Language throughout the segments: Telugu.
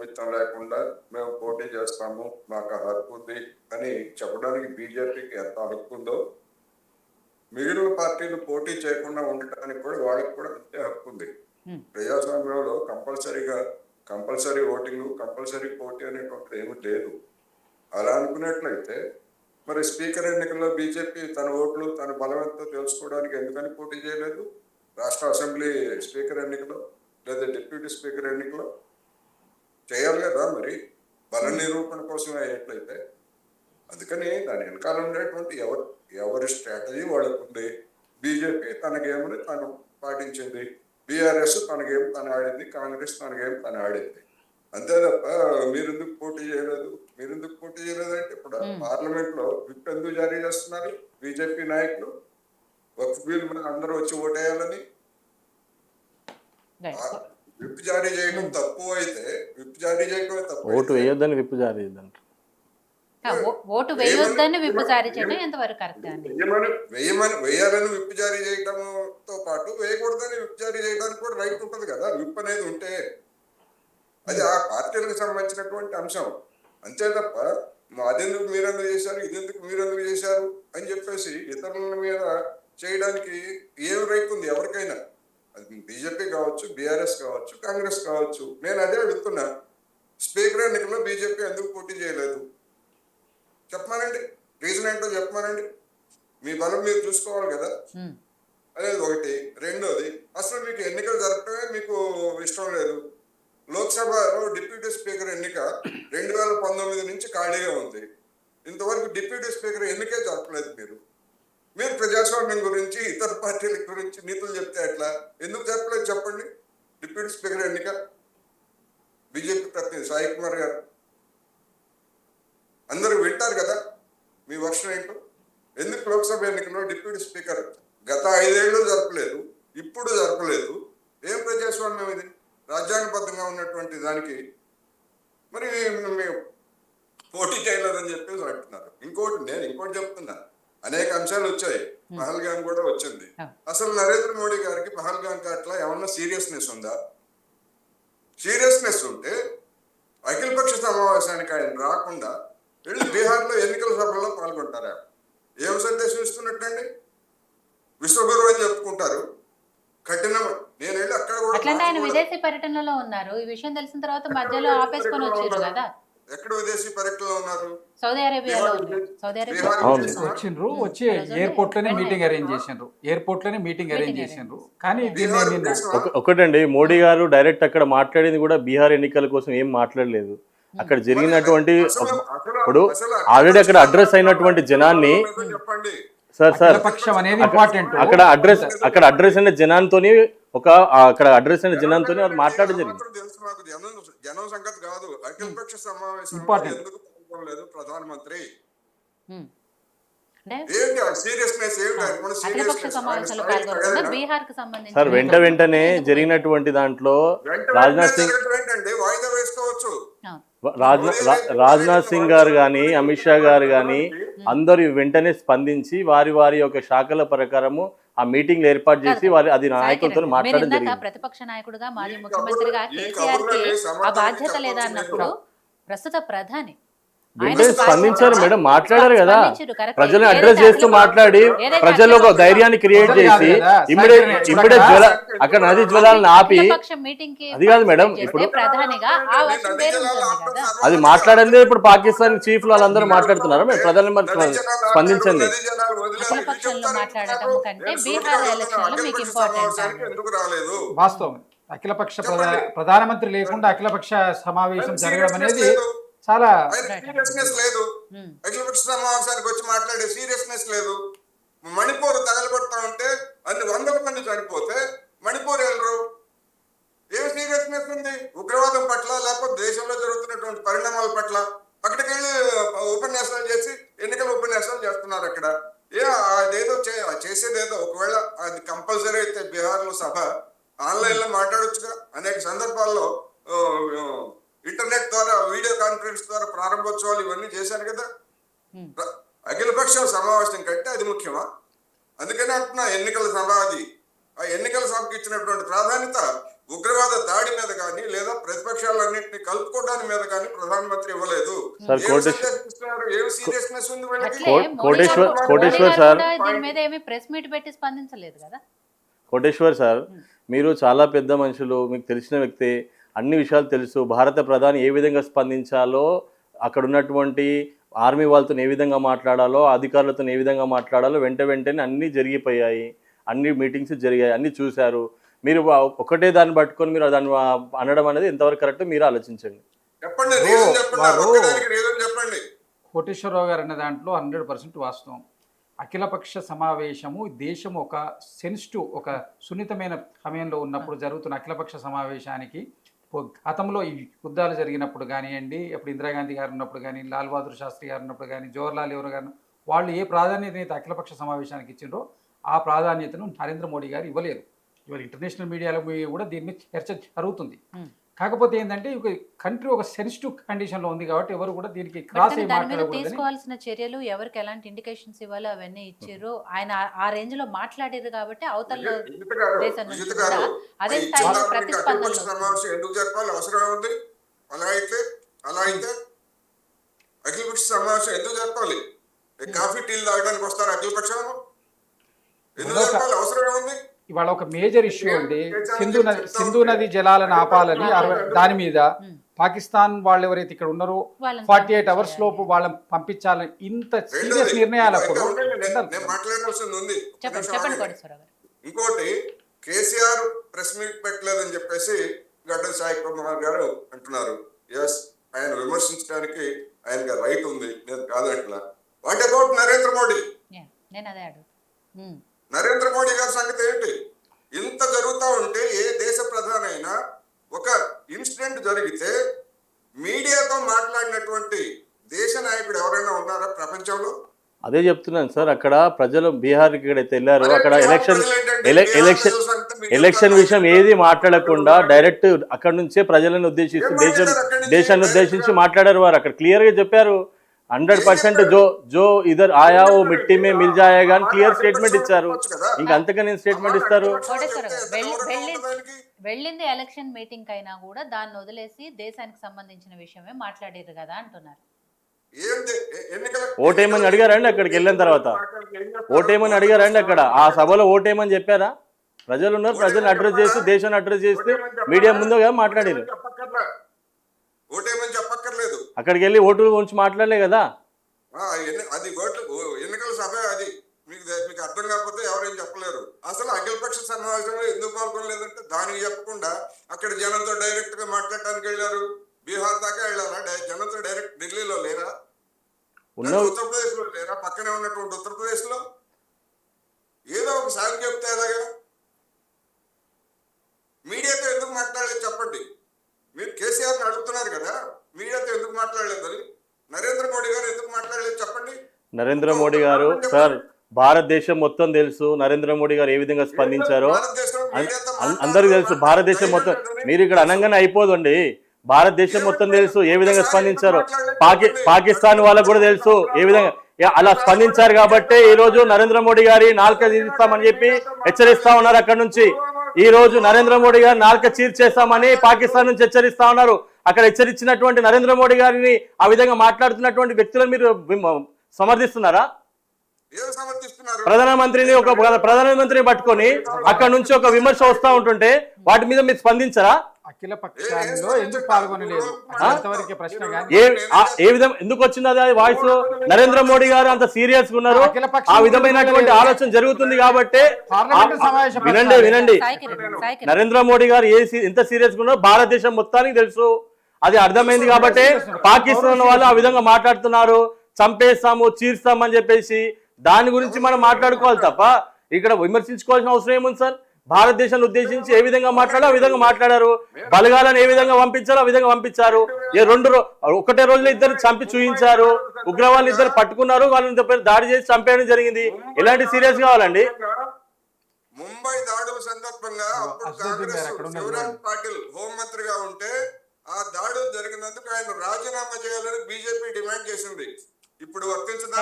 నిమిత్తం లేకుండా మేము పోటీ చేస్తాము, మాకు ఆ హక్కు ఉంది అని చెప్పడానికి బీజేపీకి ఎంత హక్కు ఉందో, మిగిలిన పార్టీలు పోటీ చేయకుండా ఉండటానికి కూడా వాళ్ళకి కూడా అంతే హక్కు ఉంది. ప్రజాస్వామ్యంలో కంపల్సరీ ఓటింగ్, కంపల్సరీ పోటీ అనేటువంటిది ఏమీ లేదు. అలా అనుకున్నట్లయితే మరి స్పీకర్ ఎన్నికల్లో బీజేపీ తన ఓట్లు తన బలం ఎంతో తెలుసుకోవడానికి ఎందుకని పోటీ చేయలేదు? రాష్ట్ర అసెంబ్లీ స్పీకర్ ఎన్నికలో లేదా డిప్యూటీ స్పీకర్ ఎన్నికలో చేయాలి కదా. మరి బల నిరూపణ కోసం అయ్యేట్లయితే అందుకని దాని వెనకాల ఉండేటువంటి ఎవరి స్ట్రాటజీ వాళ్ళకు ఉంది. బీజేపీ తన గేమ్ని తను పాటించింది, బీఆర్ఎస్ తన గేమ్ తను ఆడింది, కాంగ్రెస్ తన గేమ్ తను ఆడింది. అంతే తప్ప మీరెందుకు పోటీ చేయలేదు అంటే ఇప్పుడు పార్లమెంట్ లో విప్ ఎందుకు జారీ చేస్తున్నారు బీజేపీ నాయకులు? వక్ఫ్ బిల్ మీద అందరూ వచ్చి ఓటేయాలని. విప్ జారీ చేయడం తప్పు అయితే విప్ జారీ చేయడం తప్పు, ఓటు వేయొద్దని విప్ జారీ చేద్దాం. ఓటు వేయొద్దని విప్ జారీ చేయడం ఎంతవరకు కరెక్ట్? వేయాలని విప్ జారీ చేయడంతో పాటు వేయకూడదని విప్ జారీ చేయడానికి కూడా రైట్ ఉంటుంది కదా. విప్ అనేది ఉంటే అది ఆ పార్టీలకు సంబంధించినటువంటి అంశం. అంతే తప్ప అదెందుకు మీరెందుకు చేశారు, ఇదెందుకు మీరెందుకు చేశారు అని చెప్పేసి ఇతరుల మీద చేయడానికి ఏం రైట్ ఉంది ఎవరికైనా? అది బీజేపీ కావచ్చు, బీఆర్ఎస్ కావచ్చు, కాంగ్రెస్ కావచ్చు. నేను అదే అడుగుతున్నా, స్పీకర్ ఎన్నికల్లో బీజేపీ ఎందుకు పోటీ చేయలేదు చెప్పమానండి. రీజన్ ఏంటో చెప్పమానండి. మీ బలం మీరు చూసుకోవాలి కదా అనేది ఒకటి. రెండోది, అసలు మీకు ఎన్నికలు జరపడమే మీకు ఇష్టం లేదు. లోక్సభలో డిప్యూటీ స్పీకర్ ఎన్నిక 2019 నుంచి ఖాళీగా ఉంది. ఇంతవరకు డిప్యూటీ స్పీకర్ ఎన్నికే జరపలేదు. మీరు ప్రజాస్వామ్యం గురించి ఇతర పార్టీల గురించి నీతులు చెప్తే ఎట్లా? ఎందుకు జరపలేదు చెప్పండి డిప్యూటీ స్పీకర్ ఎన్నిక? బీజేపీ ప్రతినిధి సాయి కుమార్ గారు అందరూ వింటారు కదా మీ వర్షం ఏంటో. ఎందుకు లోక్సభ ఎన్నికల్లో డిప్యూటీ స్పీకర్ గత 5 ఏళ్ళు జరపలేదు, ఇప్పుడు జరపలేదు? ఏం ప్రజాస్వామ్యం ఇది? రాజ్యాంగబద్ధంగా ఉన్నటువంటి దానికి మరి పోటీ చేయలేదని చెప్పేసి అంటున్నారు. నేను ఇంకోటి చెప్తున్నా, అనేక అంశాలు వచ్చాయి. పహల్గాం కూడా వచ్చింది. అసలు నరేంద్ర మోడీ గారికి పహల్గాం అట్లా ఏమన్నా సీరియస్నెస్ ఉందా? సీరియస్నెస్ ఉంటే అఖిలపక్ష సమావేశానికి ఆయన రాకుండా వెళ్ళి బీహార్లో ఎన్నికల సభల్లో పాల్గొంటారా? ఏం సందేశం ఇస్తున్నట్టండి? విశ్వగురు అని చెప్పుకుంటారు, కఠినం. నేను వెళ్ళి అక్కడ కూడా ఆయన విదేశీ పర్యటనలో ఉన్నారు. ఈ విషయం తెలిసిన తర్వాత మధ్యలో ఆపేసుకొని వచ్చారు కదా. ఎక్కడ విదేశీ పర్యటనలో ఉన్నారు? సౌదీ అరేబియాలో వచ్చిండ్రు. వచ్చి ఎయిర్పోర్ట్ లోనే మీటింగ్ అరేంజ్ చేసిండ్రు. కానీ ఒకటండి, మోడీ గారు డైరెక్ట్ అక్కడ మాట్లాడింది కూడా బీహార్ ఎన్నికల కోసం ఏం మాట్లాడలేదు. అక్కడ జరిగినటువంటి ఇప్పుడు ఆల్రెడీ అక్కడ అడ్రస్ అయినటువంటి జనాన్ని అక్కడ అడ్రస్ అయిన జనాంతోని మాట్లాడడం జరిగింది. జనం సంగతి కాదు, అఖిలపక్ష సమావేశం ఎందుకు పాల్గొనలేదు ప్రధానమంత్రి? సార్ వెంటనే జరిగినటువంటి దాంట్లో రాజ్నాథ్ సింగ్ గారు కానీ, అమిత్ షా గారు కానీ అందరూ వెంటనే స్పందించి వారి యొక్క శాఖల ప్రకారము ఆ మీటింగ్ ఏర్పాటు చేసి అది నాయకులతో మాట్లాడడం జరిగింది. ప్రతిపక్ష నాయకుడుగా, మాజీ ముఖ్యమంత్రిగా కేసీఆర్ కి ఆ బాధ్యత లేదా అన్నప్పుడు ప్రస్తుత ప్రధాని స్పందించారు మేడం, మాట్లాడారు కదా. ప్రజలను అడ్రస్ చేస్తూ మాట్లాడి ప్రజల్లో ఒక ధైర్యాన్ని క్రియేట్ చేసి ఇమ్మీడియట్ అక్కడ నది జ్వలాలను ఆపి, అది కాదు మేడం ఇప్పుడు అది మాట్లాడిందే. ఇప్పుడు పాకిస్తాన్ చీఫ్ వాళ్ళందరూ మాట్లాడుతున్నారు, మేము ప్రజలను స్పందించండి. వాస్తవం, అఖిలపక్ష ప్రధానమంత్రి లేకుండా అఖిలపక్ష సమావేశం జరగడం అనేది చాలా సీరియస్నెస్ లేదు. అఖిలపక్ష సమావేశానికి వచ్చి మాట్లాడే సీరియస్నెస్ లేదు. మణిపూర్ తగలబడతా ఉంటే అన్ని 100 మంది చనిపోతే మణిపూర్ వెళ్ళరు. ఏం సీరియస్నెస్ ఉంది ఉగ్రవాదం పట్ల, లేకపోతే దేశంలో జరుగుతున్నటువంటి పరిణామాల పట్ల? అక్కడికి వెళ్ళి ఉపన్యాసాలు చేసి ఎన్నికల ఉపన్యాసాలు చేస్తున్నారు. అక్కడ అదేదో చేసేదేదో. ఒకవేళ అది కంపల్సరీ అయితే బీహార్లో సభ ఆన్లైన్ లో మాట్లాడొచ్చుగా. అనేక సందర్భాల్లో ఇంటర్నెట్ ద్వారా, వీడియో కాన్ఫరెన్స్ ద్వారా ప్రారంభోత్సవాలు ఇవన్నీ చేశారు కదా. అఖిలపక్ష సమావేశం కంటే అది ముఖ్యమా? అందుకనే అంటున్నా ఎన్నికల సభ అది. ఆ ఎన్నికల సభకి ఇచ్చినటువంటి ప్రాధాన్యత ఉగ్రవాద దాడి మీద కానీ లేదా ప్రతిపక్షాలన్నింటినీ కలుపుకోవడానికి మీద కానీ ప్రధానమంత్రి ఇవ్వలేదు. సార్, ఏం సందేశం ఇస్తున్నారు? ఏం సీరియస్నెస్ ఉంది వీళ్ళకి? అట్లే మోడీ కోటేశ్వర్ గారు సార్ కూడా దీని మీద ఏమి ప్రెస్ మీట్ పెట్టి స్పందించలేదు కదా. కోటేశ్వర్ సార్, మీరు చాలా పెద్ద మనుషులు, మీకు తెలిసిన వ్యక్తి, అన్ని విషయాలు తెలుసు. భారత ప్రధాని ఏ విధంగా స్పందించాలో, అక్కడ ఉన్నటువంటి ఆర్మీ వాళ్ళతో ఏ విధంగా మాట్లాడాలో, అధికారులతో ఏ విధంగా మాట్లాడాలో వెంటనే అన్నీ జరిగిపోయాయి, అన్ని మీటింగ్స్ జరిగాయి, అన్నీ చూశారు. మీరు ఒకటే దాన్ని పట్టుకొని మీరు దాన్ని అనడం అనేది ఎంతవరకు కరెక్ట్ మీరు ఆలోచించండి. చెప్పండి, రీజన్ చెప్పండి, ఒక్కదానికి రీజన్ చెప్పండి. కోటేశ్వరరావు గారు అనే దాంట్లో 100% వాస్తవం. అఖిలపక్ష సమావేశము దేశం ఒక సెన్సిటివ్, ఒక సున్నితమైన సమయంలో ఉన్నప్పుడు జరుగుతున్న అఖిలపక్ష సమావేశానికి గతంలో ఈ యుద్ధాలు జరిగినప్పుడు కానివ్వండి, అప్పుడు ఇందిరాగాంధీ గారు ఉన్నప్పుడు కానీ, లాల్ బహదూర్ శాస్త్రి గారు ఉన్నప్పుడు కానీ, జవహర్లాల్ నెహ్రూ గారు, వాళ్ళు ఏ ప్రాధాన్యత అఖిలపక్ష సమావేశానికి ఇచ్చిండ్రో ఆ ప్రాధాన్యతను నరేంద్ర మోడీ గారు ఇవ్వలేదు. ఇవాళ ఇంటర్నేషనల్ మీడియాలో కూడా దీని మీద చర్చ జరుగుతుంది. కాకపోతే ఏంటంటే ఒక కంట్రీ ఒక సెన్సిటివ్ కండిషన్ లో ఉంది కాబట్టి ఎవరు కూడా దీనికి క్రాస్ అయ్యి దాని మీద మాట్లాడకూడదని. తీసుకోవాల్సిన చర్యలు ఎవరికి ఎలాంటి ఇండికేషన్స్ ఇవ్వాలో అవన్నీ ఇచ్చారు. ఆయన ఆ రేంజ్ లో మాట్లాడారు కాబట్టి అవతల దేశం నుంచి విజిత కూడా గారు, అదే ఈ స్థాయిలో జిల్లా ప్రతిస్పందనలు అఖిలపక్ష సమావేశం ఎందుకు జరపాలి? అవసరం ఉంది. అలా అయితే అఖిలపక్ష సమావేశం ఎందుకు జరపాలి? కాఫీ టీలు తాగడానికి వస్తారు అఖిలపక్షం? ఎందుకు జరపాలి? అవసరం ఉంది. ఇవాళ ఒక మేజర్ ఇష్యూ అండి, సింధు నది జలాలను ఆపాలని దాని మీద పాకిస్తాన్ వాళ్ళు ఎవరైతే ఇక్కడ ఉన్నారో 48 hours లోపు వాళ్ళని పంపించాలని ఇంత సీరియస్ నిర్ణయాలప్పుడు నేను మాట్లాడాల్సింది ఉంది. చెప్పండి కోటేశ్వరరావు గారు. ఇంకోటి, కేసీఆర్ ప్రెస్ మీట్ పెట్టలేదని చెప్పేసి గడ్డ సాయి కుమార్ గారు అంటున్నారు. ఎస్, ఆయన విమర్శించడానికి ఆయనకి రైట్ ఉంది, నేను కాదంటున్నా. What about Narendra Modi? నేను అదే అడుగు. నరేంద్ర మోడీ గారి సంగతి ఏంటి? ఇంత జరుగుతూ ఉంటే ఏ దేశ ప్రధాని అయినా ఒక ఇన్సిడెంట్ జరిగితే మీడియాతో మాట్లాడినటువంటి దేశ నాయకుడు ఎవరైనా ఉన్నారా ప్రపంచంలో? అదే చెప్తున్నాను సార్. అక్కడ ప్రజలు బీహార్కి ఎక్కడైతే వెళ్ళారో అక్కడ ఎలక్షన్ విషయం ఏది మాట్లాడకుండా డైరెక్ట్ అక్కడ నుంచే ప్రజలను ఉద్దేశిస్తూ దేశాన్ని ఉద్దేశించి మాట్లాడారు. వారు అక్కడ క్లియర్ గా చెప్పారు, 100% జో ఇదర్ ఆయా ఓ మిట్టి మే మిల్ జాయేగా అని క్లియర్ స్టేట్మెంట్ ఇచ్చారు. ఇంకా అంతకని స్టేట్మెంట్ ఇస్తారు. వెళ్ళింది ఎలక్షన్ మీటింగ్ అయినా కూడా దాన్ని వదిలేసి దేశానికి సంబంధించిన విషయమే మాట్లాడారు కదా అంటున్నారు. ఓటేమని అడిగారండి? అక్కడికి వెళ్ళిన తర్వాత ఓటేమని అడిగారండి? అక్కడ ఆ సభలో ఓటేమని చెప్పారా? ప్రజలు ఉన్నారు, ప్రజలను అడ్రస్ చేసి దేశాన్ని అడ్రస్ చేస్తే మీడియా ముందుగా మాట్లాడారు. ఓటేమని చెప్పక్కర్లేదు. అక్కడికి వెళ్ళి ఓటు గురించి మాట్లాడలే కదా. అది ఎన్నికల సభ, అది మీకు అర్థం కాకపోతే ఎవరేం చెప్పలేరు. అసలు అఖిలపక్ష సమావేశంలో ఎందుకు పాల్గొనలేదంటే దానికి చెప్పకుండా అక్కడ జనంతో డైరెక్ట్ గా మాట్లాడటానికి వెళ్ళారు. బీహార్ దాకా వెళ్ళారా? జనంతో డైరెక్ట్ ఢిల్లీలో లేరా? ఉత్తరప్రదేశ్ లో లేరా? పక్కనే ఉన్నటువంటి ఉత్తరప్రదేశ్ లో ఏదో ఒక సాగు చెప్తే ఎలాగా? మీడియాతో ఎందుకు మాట్లాడలేదు చెప్పండి. మీరు కేసీఆర్ని అడుగుతున్నారు కదా, మీడియాతో ఎందుకు మాట్లాడలేదని. నరేంద్ర మోడీ గారు ఎందుకు మాట్లాడలేదు చెప్పండి. నరేంద్ర మోడీ గారు సార్, భారతదేశం మొత్తం తెలుసు నరేంద్ర మోడీ గారు ఏ విధంగా స్పందించారో అందరికీ తెలుసు. భారతదేశం మొత్తం, మీరు ఇక్కడ అనంగానే అయిపోదండి. భారతదేశం మొత్తం తెలుసు ఏ విధంగా స్పందించారో. పాకిస్తాన్ వాళ్ళకు కూడా తెలుసు ఏ విధంగా అలా స్పందించారు. కాబట్టి ఈ రోజు నరేంద్ర మోడీ గారి నాలుక తీస్తామని చెప్పి హెచ్చరిస్తా ఉన్నారు. అక్కడ నుంచి ఈ రోజు నరేంద్ర మోడీ గారు నాలుక చీల్చేస్తామని పాకిస్తాన్ నుంచి హెచ్చరిస్తా ఉన్నారు. అక్కడ హెచ్చరించినటువంటి నరేంద్ర మోడీ గారిని ఆ విధంగా మాట్లాడుతున్నటువంటి వ్యక్తులను మీరు సమర్థిస్తున్నారా? ప్రధానమంత్రిని పట్టుకొని అక్కడ నుంచి ఒక విమర్శ వస్తా ఉంటుంటే వాటి మీద మీరు స్పందించరా? అఖిల పక్షాల్లో ఎందుకు పాల్గొనలేదు అంతవరకే ప్రశ్న. ఏ విధంగా ఎందుకు వచ్చింది అది వాయిస్? నరేంద్ర మోడీ గారు అంత సీరియస్ గా ఉన్నారు, ఆ విధమైనటువంటి ఆలోచన జరుగుతుంది కాబట్టి. వినండి, నరేంద్ర మోడీ గారు ఎంత సీరియస్ గా ఉన్నారో భారతదేశం మొత్తానికి తెలుసు. అది అర్థమైంది కాబట్టి పాకిస్తాన్ వాళ్ళు ఆ విధంగా మాట్లాడుతున్నారు. చంపేస్తాము, చీర్స్తాము అని చెప్పేసి దాని గురించి మనం మాట్లాడుకోవాలి తప్ప ఇక్కడ విమర్శించుకోవాల్సిన అవసరం ఏముంది సార్? భారతదేశాన్ని ఉద్దేశించి ఏ విధంగా మాట్లాడాలో ఆ విధంగా మాట్లాడారు. బలగాలను ఏ విధంగా పంపించాలో ఆ విధంగా పంపించారు. ఒకటే రోజులో ఇద్దరు చంపి చూయించారు. ఉగ్రవాళ్ళు ఇద్దరు పట్టుకున్నారు, వాళ్ళని దాడి చేసి చంపేయడం జరిగింది. ఎలాంటి సీరియస్ కావాలండి? ముంబై దాడుల సందర్భంగా శివరాజ్ పాటిల్ హోంమంత్రిగా ఉంటే ఆ దాడులు జరిగినందుకు ఆయన రాజీనామా చేయాలని బీజేపీ డిమాండ్ చేసింది. ఇప్పుడు వర్తించదా?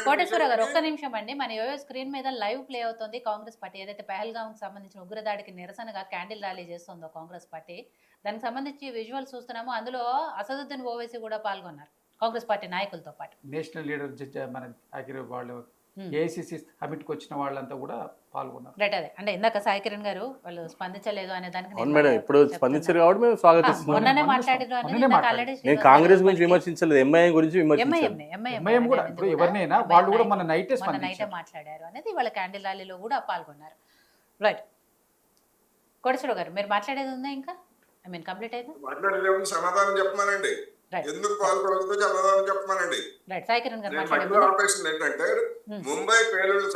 కోటేశ్వర గారు ఒక్క నిమిషం అండి. మన యోయో స్క్రీన్ మీద లైవ్ ప్లే అవుతుంది. కాంగ్రెస్ పార్టీ ఏదైతే పహల్గాంకి సంబంధించిన ఉగ్రదాడికి నిరసనగా క్యాండిల్ ర్యాలీ చేస్తుందో కాంగ్రెస్ పార్టీ, దానికి సంబంధించి విజువల్ చూస్తున్నాము. అందులో అసదుద్దీన్ ఓవైసీ కూడా పాల్గొన్నారు కాంగ్రెస్ పార్టీ నాయకులతో పాటు. నేషనల్ లీడర్ మన ఆఖరి వాళ్ళు ఏఐసిసి సమిట్కి వచ్చిన వాళ్ళంతా కూడా పాల్గొన్నారు. రైట్, అదే అంటే ఇందాక సాయి కిరణ్ గారు వాళ్ళు స్పందించలేదు అనే దానికి అవును మేడం, ఇప్పుడు స్పందించారు కాబట్టి మేము స్వాగతిస్తున్నాం. మొన్ననే మాట్లాడారు అనేది ఇందాక ఆల్రెడీ నేను కాంగ్రెస్ గురించి విమర్శించలేదు, ఎంఐఎం గురించి విమర్శించాను. ఎంఐఎం కూడా ఇప్పుడు ఎవరినైనా వాళ్ళు కూడా మన నైటే మాట్లాడారు అనేది వాళ్ళ క్యాండిల్ ర్యాలీలో కూడా పాల్గొన్నారు. రైట్, కోటేశ్వర గారు మీరు మాట్లాడేది ఉందా ఇంకా? ఐ మీన్ కంప్లీట్ అయిందా? మాట్లాడేది సమాధానం చెప్పమానండి. ఎందుకు పాల్గొనదో సమాధానం చెప్పమానండి. రైట్, సాయి కిరణ్ గారు ఆపరేషన్ ఏంటంటే ముంబై పేలుడు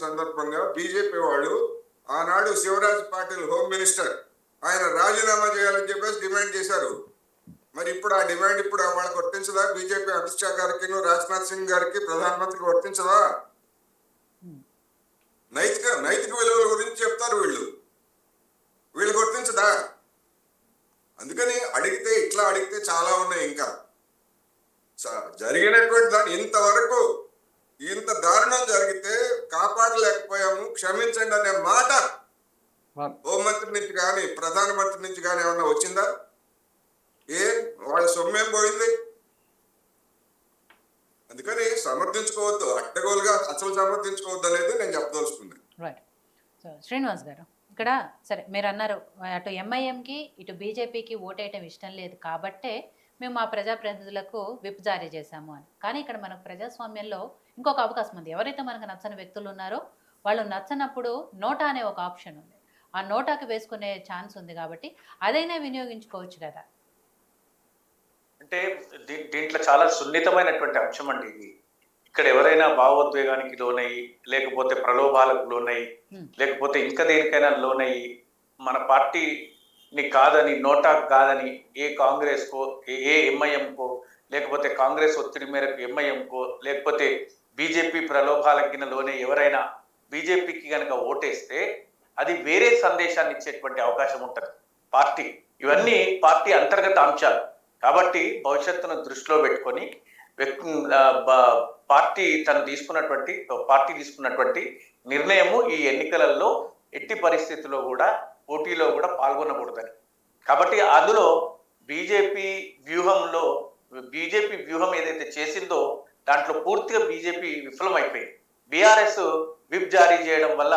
సందర్భంగా బీజేపీ వాళ్ళు ఆనాడు శివరాజ్ పాటిల్ హోమ్ మినిస్టర్ ఆయన రాజీనామా చేయాలని చెప్పేసి డిమాండ్ చేశారు. మరి ఇప్పుడు ఆ డిమాండ్ ఇప్పుడు వాళ్ళకి వర్తించదా? బీజేపీ అమిత్ షా గారికి, రాజ్నాథ్ సింగ్ గారికి, ప్రధానమంత్రికి వర్తించదా? నైతిక విలువల గురించి చెప్తారు వీళ్ళకి వర్తించదా? అందుకని ఇట్లా అడిగితే చాలా ఉన్నాయి. ఇంకా జరిగినటువంటి దాన్ని ఇంతవరకు ఇంత దారుణం జరిగితే కాపాడలేకపోయాము, క్షమించండి అనే మాట హోంమంత్రి నుంచి కానీ ప్రధానమంత్రి నుంచి కానీ ఏమన్నా వచ్చిందా? వాళ్ళ సొమ్మేం పోయింది? అందుకని సమర్థించుకోవద్దు, అడ్డగోలుగా అసలు సమర్థించుకోవద్దు అనేది నేను చెప్పదలుచుకుంది. రైట్, సో శ్రీనివాస్ గారు ఇక్కడ సరే మీరు అన్నారు అటు ఎంఐఎంకి ఇటు బీజేపీకి ఓటేయటం ఇష్టం లేదు కాబట్టే మేము మా ప్రజాప్రతినిధులకు విప్ జారీ చేశాము అని. కానీ ఇక్కడ మనకు ప్రజాస్వామ్యంలో ఇంకొక అవకాశం ఉంది. ఎవరైతే మనకు నచ్చని వ్యక్తులు ఉన్నారో వాళ్ళు నచ్చనప్పుడు నోటా అనే ఒక ఆప్షన్ ఉంది. ఆ నోటాకి వేసుకునే ఛాన్స్ ఉంది కాబట్టి అదైనా వినియోగించుకోవచ్చు కదా. అంటే దీంట్లో చాలా సున్నితమైనటువంటి అంశం అండి ఇది. ఇక్కడ ఎవరైనా భావోద్వేగానికి లోనయ్యి, లేకపోతే ప్రలోభాలకు లోనయ్యి, లేకపోతే ఇంకా దేనికైనా లోనయ్యి మన పార్టీని కాదని, నోటా కాదని ఏ కాంగ్రెస్కో, ఏ ఎంఐఎంకో, లేకపోతే కాంగ్రెస్ ఒత్తిడి మేరకు ఎంఐఎంకో, లేకపోతే బీజేపీ ప్రలోభాలకి లోనే ఎవరైనా బీజేపీకి కనుక ఓటేస్తే అది వేరే సందేశాన్ని ఇచ్చేటువంటి అవకాశం ఉంటుంది పార్టీ. ఇవన్నీ పార్టీ అంతర్గత అంశాలు కాబట్టి భవిష్యత్తును దృష్టిలో పెట్టుకొని పార్టీ తీసుకున్నటువంటి నిర్ణయము ఈ ఎన్నికలలో ఎట్టి పరిస్థితుల్లో కూడా పోటీలో కూడా పాల్గొనకూడదని. కాబట్టి అందులో బీజేపీ వ్యూహం ఏదైతే చేసిందో దాంట్లో పూర్తిగా బీజేపీ విఫలమైపోయింది. బీఆర్ఎస్ విప్ జారీ చేయడం వల్ల